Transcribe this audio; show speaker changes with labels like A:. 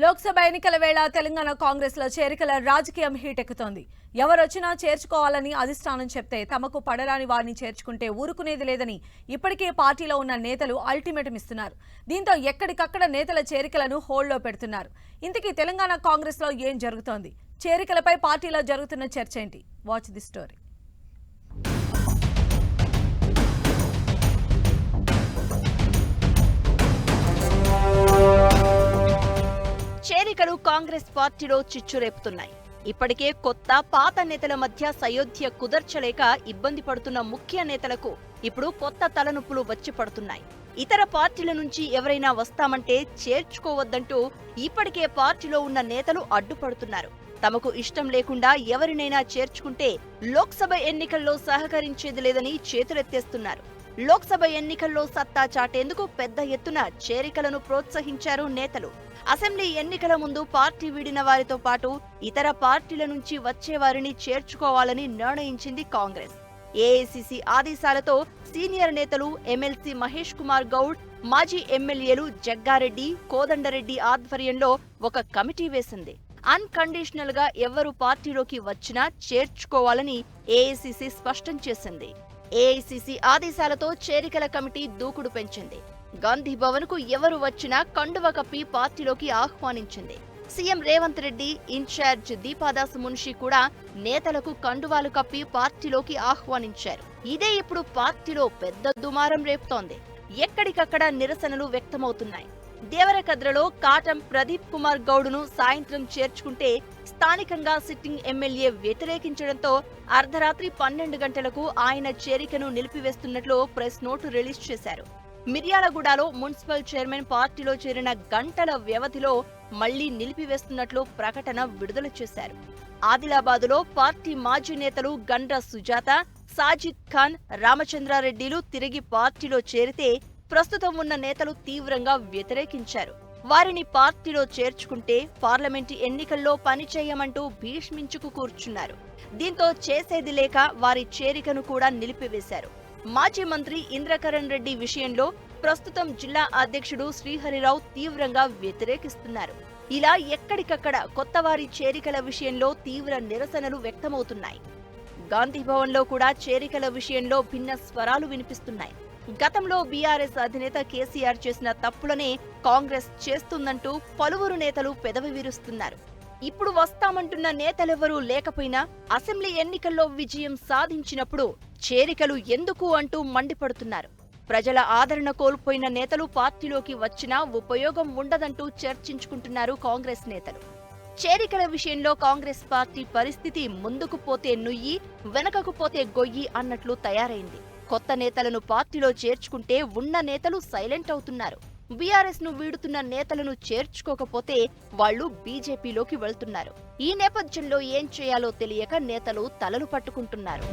A: లోక్సభ ఎన్నికల వేళ తెలంగాణ కాంగ్రెస్ లో చేరికల రాజకీయం హీటెక్కుతోంది. ఎవరొచ్చినా చేర్చుకోవాలని అధిష్టానం చెప్తే తమకు పడరాని వారిని చేర్చుకుంటే ఊరుకునేది లేదని ఇప్పటికే పార్టీలో ఉన్న నేతలు అల్టిమేటం ఇస్తున్నారు. దీంతో ఎక్కడికక్కడ నేతల చేరికలను హోల్డ్లో పెడుతున్నారు. ఇంతకీ తెలంగాణ కాంగ్రెస్ లో ఏం జరుగుతోంది? చేరికలపై పార్టీలో జరుగుతున్న చర్చ ఏంటి? Watch the story.
B: చేరికలు కాంగ్రెస్ పార్టీలో చిచ్చురేపుతున్నాయి. ఇప్పటికే కొత్త పాత నేతల మధ్య సయోధ్య కుదర్చలేక ఇబ్బంది పడుతున్న ముఖ్య నేతలకు ఇప్పుడు కొత్త తలనొప్పులు వచ్చి పడుతున్నాయి. ఇతర పార్టీల నుంచి ఎవరైనా వస్తామంటే చేర్చుకోవద్దంటూ ఇప్పటికే పార్టీలో ఉన్న నేతలు అడ్డుపడుతున్నారు. తమకు ఇష్టం లేకుండా ఎవరినైనా చేర్చుకుంటే లోక్సభ ఎన్నికల్లో సహకరించేది లేదని చేతులెత్తేస్తున్నారు. లోక్సభ ఎన్నికల్లో సత్తా చాటేందుకు పెద్ద ఎత్తున చేరికలను ప్రోత్సహించారు నేతలు. అసెంబ్లీ ఎన్నికల ముందు పార్టీ వీడిన వారితో పాటు ఇతర పార్టీల నుంచి వచ్చేవారిని చేర్చుకోవాలని నిర్ణయించింది కాంగ్రెస్. ఏఐసీసీ ఆదేశాలతో సీనియర్ నేతలు ఎమ్మెల్సీ మహేష్ కుమార్ గౌడ్, మాజీ ఎమ్మెల్యేలు జగ్గారెడ్డి, కోదండరెడ్డి ఆధ్వర్యంలో ఒక కమిటీ వేసింది. అన్కండిషనల్ గా ఎవరు పార్టీలోకి వచ్చినా చేర్చుకోవాలని ఏఐసీసీ స్పష్టం చేసింది. ఏఐసీసీ ఆదేశాలతో చేరికల కమిటీ దూకుడు పెంచింది. గాంధీ భవన్ కు ఎవరు వచ్చినా కండువ కప్పి పార్టీలోకి ఆహ్వానించింది. సీఎం రేవంత్ రెడ్డి, ఇన్ఛార్జ్ దీపాదాస్ మున్షి కూడా నేతలకు కండువాలు కప్పి పార్టీలోకి ఆహ్వానించారు. ఇదే ఇప్పుడు పార్టీలో పెద్ద దుమారం రేపుతోంది. ఎక్కడికక్కడ నిరసనలు వ్యక్తమవుతున్నాయి. దేవరకద్రలో కాటం ప్రదీప్ కుమార్ గౌడ్ను సాయంత్రం చేర్చుకుంటే స్థానికంగా సిట్టింగ్ ఎమ్మెల్యే వ్యతిరేకించడంతో అర్ధరాత్రి 12 గంటలకు ఆయన చేరికను నిలిపివేస్తున్నట్లు ప్రెస్ నోటు రిలీజ్ చేశారు. మిర్యాలగూడలో మున్సిపల్ చైర్మన్ పార్టీలో చేరిన గంటల వ్యవధిలో మళ్లీ నిలిపివేస్తున్నట్లు ప్రకటన విడుదల చేశారు. ఆదిలాబాదులో పార్టీ మాజీ నేతలు గండ్ర సుజాత, సాజిద్ ఖాన్, రామచంద్రారెడ్డిలు తిరిగి పార్టీలో చేరితే ప్రస్తుతం ఉన్న నేతలు తీవ్రంగా వ్యతిరేకించారు. వారిని పార్టీలో చేర్చుకుంటే పార్లమెంటు ఎన్నికల్లో పనిచేయమంటూ భీష్మించుకు కూర్చున్నారు. దీంతో చేసేది లేక వారి చేరికను కూడా నిలిపివేశారు. మాజీ మంత్రి ఇంద్రకరణ్ రెడ్డి విషయంలో ప్రస్తుతం జిల్లా అధ్యక్షుడు శ్రీహరిరావు తీవ్రంగా వ్యతిరేకిస్తున్నారు. ఇలా ఎక్కడికక్కడ కొత్తవారి చేరికల విషయంలో తీవ్ర నిరసనలు వ్యక్తమవుతున్నాయి. గాంధీభవన్లో కూడా చేరికల విషయంలో భిన్న స్వరాలు వినిపిస్తున్నాయి. గతంలో బీఆర్ఎస్ అధినేత కేసీఆర్ చేసిన తప్పులనే కాంగ్రెస్ చేస్తుందంటూ పలువురు నేతలు పెదవి విరుస్తున్నారు. ఇప్పుడు వస్తామంటున్న నేతలెవరూ లేకపోయినా అసెంబ్లీ ఎన్నికల్లో విజయం సాధించినప్పుడు చేరికలు ఎందుకు అంటూ మండిపడుతున్నారు. ప్రజల ఆదరణ కోల్పోయిన నేతలు పార్టీలోకి వచ్చినా ఉపయోగం ఉండదంటూ చర్చించుకుంటున్నారు కాంగ్రెస్ నేతలు. చేరికల విషయంలో కాంగ్రెస్ పార్టీ పరిస్థితి ముందుకు పోతే నుయ్యి, వెనకకు పోతే గొయ్యి అన్నట్లు తయారైంది. కొత్త నేతలను పార్టీలో చేర్చుకుంటే ఉన్న నేతలు సైలెంట్ అవుతున్నారు. బీఆర్ఎస్ ను వీడుతున్న నేతలను చేర్చుకోకపోతే వాళ్లు బీజేపీలోకి వెళ్తున్నారు. ఈ నేపథ్యంలో ఏం చేయాలో తెలియక నేతలు తలలు పట్టుకుంటున్నారు.